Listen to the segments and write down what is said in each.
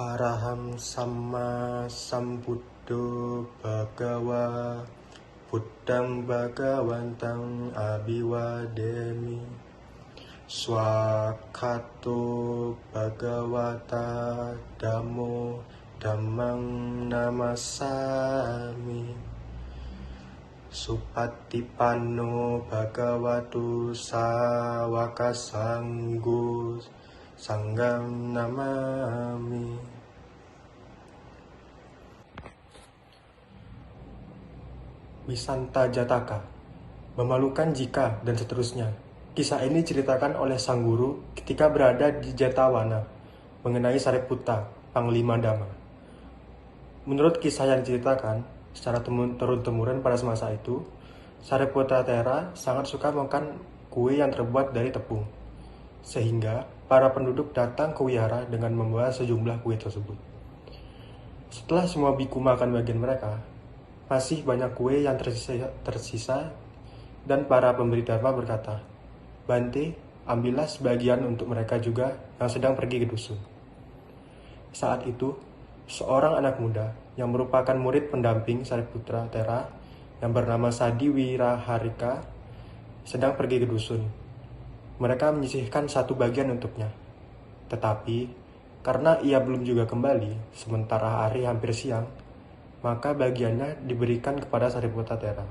Araham Samma Sambuddho Bhagawa Buddhang Bhagawantang Abhiwademi Swakato Bhagawata Dhammo Dhammang Namasami Supatipanno Bhagavato Sawaka Sanggo Sanggam Namami. Wisanta Jataka, memalukan jika, dan seterusnya. Kisah ini diceritakan oleh sang guru ketika berada di Jetawana mengenai Sariputta, Panglima Dhamma. Menurut kisah yang diceritakan secara turun-temurun pada semasa itu, Sariputta Thera sangat suka makan kue yang terbuat dari tepung, sehingga para penduduk datang ke wihara dengan membawa sejumlah kue tersebut. Setelah semua biku makan bagian mereka, masih banyak kue yang tersisa dan para pemberi dharma berkata, "Bante, ambillah sebagian untuk mereka juga yang sedang pergi ke dusun." Saat itu, seorang anak muda yang merupakan murid pendamping Sariputta Thera yang bernama Sadi Wiraharika sedang pergi ke dusun. Mereka menyisihkan satu bagian untuknya. Tetapi, karena ia belum juga kembali, sementara hari hampir siang, maka bagiannya diberikan kepada Sariputta Thera.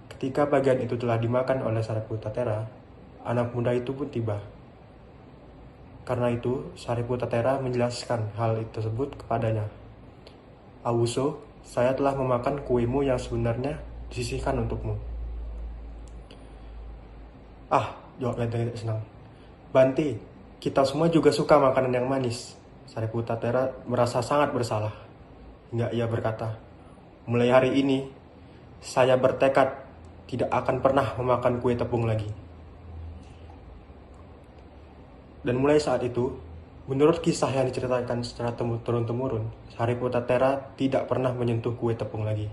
Ketika bagian itu telah dimakan oleh Sariputta Thera, anak muda itu pun tiba. Karena itu, Sariputta Thera menjelaskan hal tersebut kepadanya. "Awuso, saya telah memakan kuemu yang sebenarnya disisihkan untukmu." "Ah," jawabnya tidak senang. "Bante, kita semua juga suka makanan yang manis." Sariputta Thera merasa sangat bersalah. Hingga ia berkata, "Mulai hari ini, saya bertekad tidak akan pernah memakan kue tepung lagi." Dan mulai saat itu, menurut kisah yang diceritakan secara turun-temurun, Sariputta Thera tidak pernah menyentuh kue tepung lagi.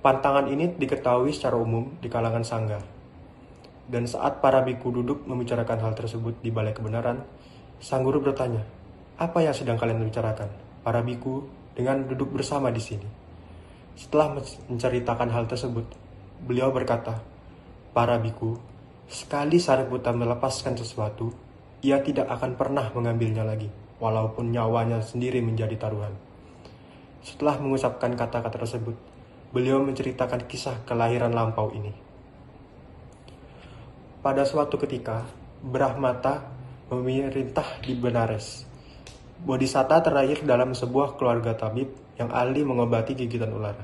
Pantangan ini diketahui secara umum di kalangan sangga. Dan saat para biku duduk membicarakan hal tersebut di balai kebenaran, sang guru bertanya, "Apa yang sedang kalian bicarakan, para biku, dengan duduk bersama di sini?" Setelah menceritakan hal tersebut, beliau berkata, "Para biku, sekali Sariputta melepaskan sesuatu, ia tidak akan pernah mengambilnya lagi, walaupun nyawanya sendiri menjadi taruhan." Setelah mengucapkan kata-kata tersebut, beliau menceritakan kisah kelahiran lampau ini. Pada suatu ketika, Brahmata memerintah di Benares. Bodhisatta terlahir dalam sebuah keluarga tabib yang ahli mengobati gigitan ular.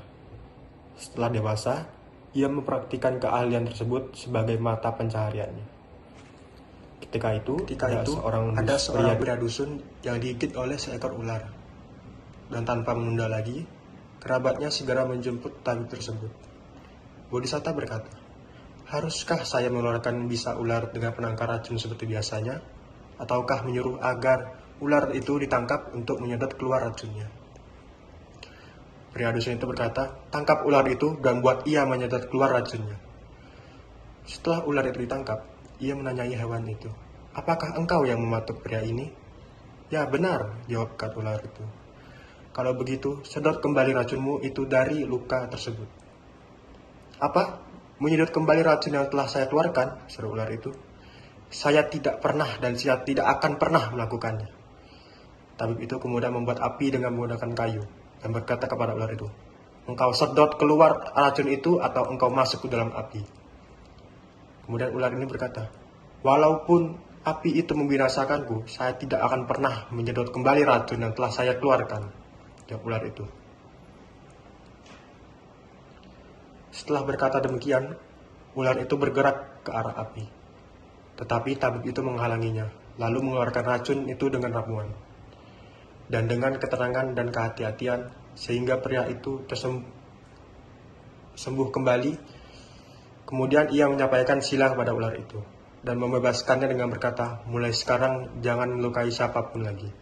Setelah dewasa, ia mempraktikkan keahlian tersebut sebagai mata pencahariannya. Ketika itu ada seorang pria dusun yang digigit oleh seekor ular. Dan tanpa menunda lagi, kerabatnya segera menjemput tabib tersebut. Bodhisatta berkata, "Haruskah saya mengeluarkan bisa ular dengan penangkar racun seperti biasanya? Ataukah menyuruh agar ular itu ditangkap untuk menyedot keluar racunnya?" Pria dusun itu berkata, "Tangkap ular itu dan buat ia menyedot keluar racunnya." Setelah ular itu ditangkap, ia menanyai hewan itu, "Apakah engkau yang mematuk pria ini?" "Ya, benar," jawab ular itu. "Kalau begitu, sedot kembali racunmu itu dari luka tersebut." "Apa? Menyedot kembali racun yang telah saya keluarkan?" seru ular itu. "Saya tidak pernah dan saya tidak akan pernah melakukannya." Tabib itu kemudian membuat api dengan menggunakan kayu dan berkata kepada ular itu, "Engkau sedot keluar racun itu atau engkau masuk ke dalam api." Kemudian ular ini berkata, "Walaupun api itu membinasakanku, saya tidak akan pernah menyedot kembali racun yang telah saya keluarkan," jawab ular itu. Setelah berkata demikian, ular itu bergerak ke arah api. Tetapi tabib itu menghalanginya, lalu mengeluarkan racun itu dengan ramuan. Dan dengan ketenangan dan kehati-hatian, sehingga pria itu sembuh kembali. Kemudian ia menyampaikan sila kepada ular itu, dan membebaskannya dengan berkata, "Mulai sekarang jangan melukai siapapun lagi."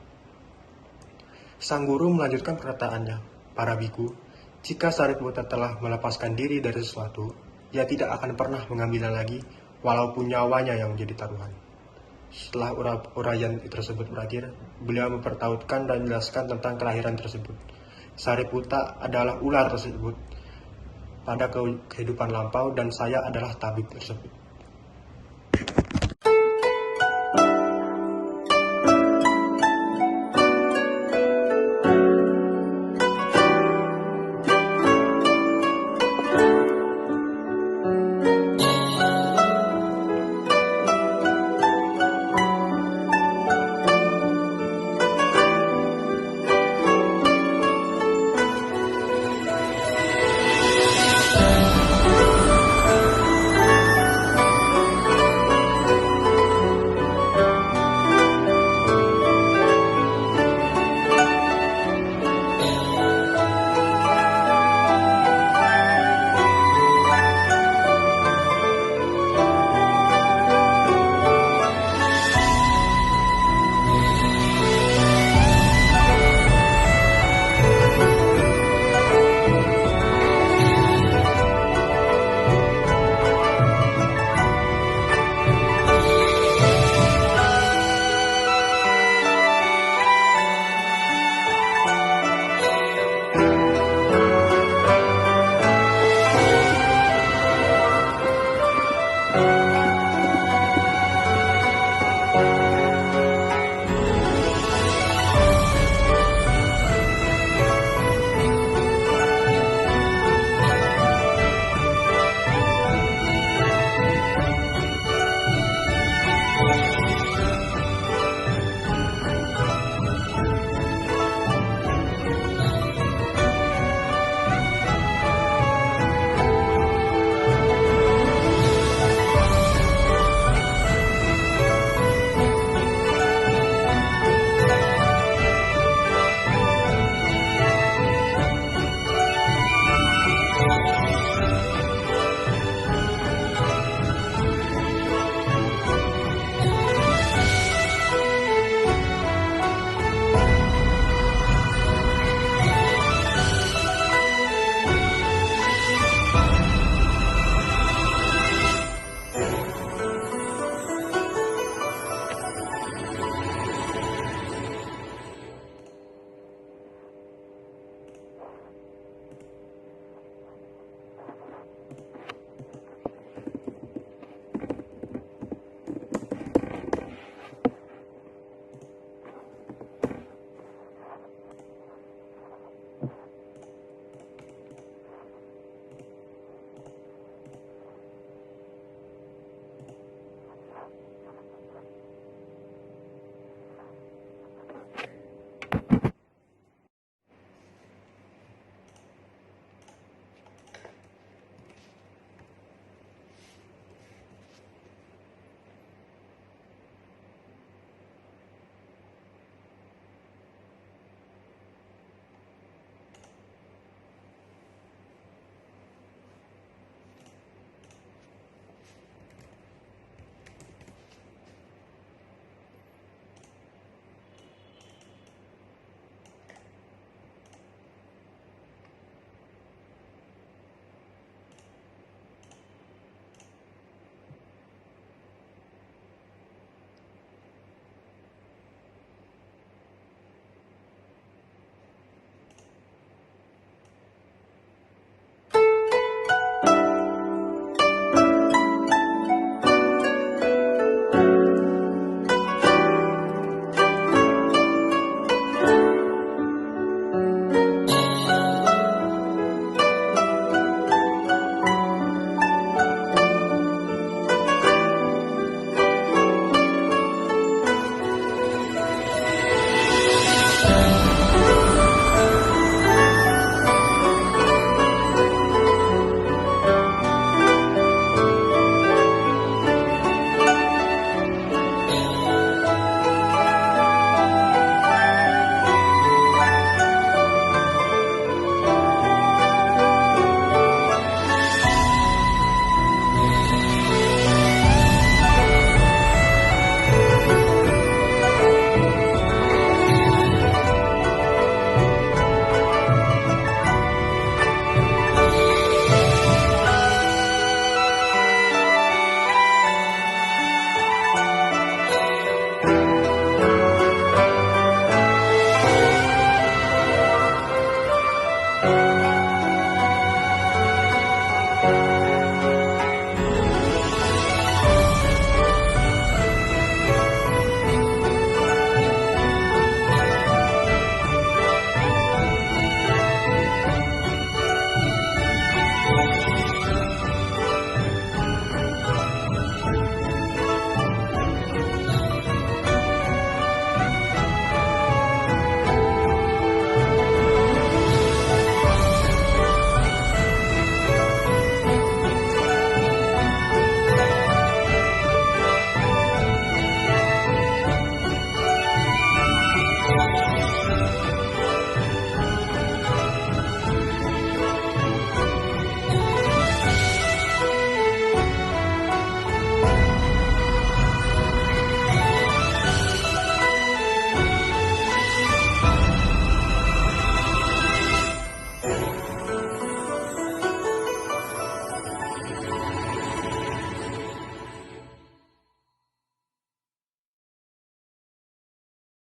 Sang guru melanjutkan perkataannya, "Para biku, jika Sariputta telah melepaskan diri dari sesuatu, ia tidak akan pernah mengambilnya lagi, walaupun nyawanya yang menjadi taruhan." Setelah uraian tersebut berakhir, beliau mempertautkan dan menjelaskan tentang kelahiran tersebut. Sariputa adalah ular tersebut pada kehidupan lampau dan saya adalah tabib tersebut.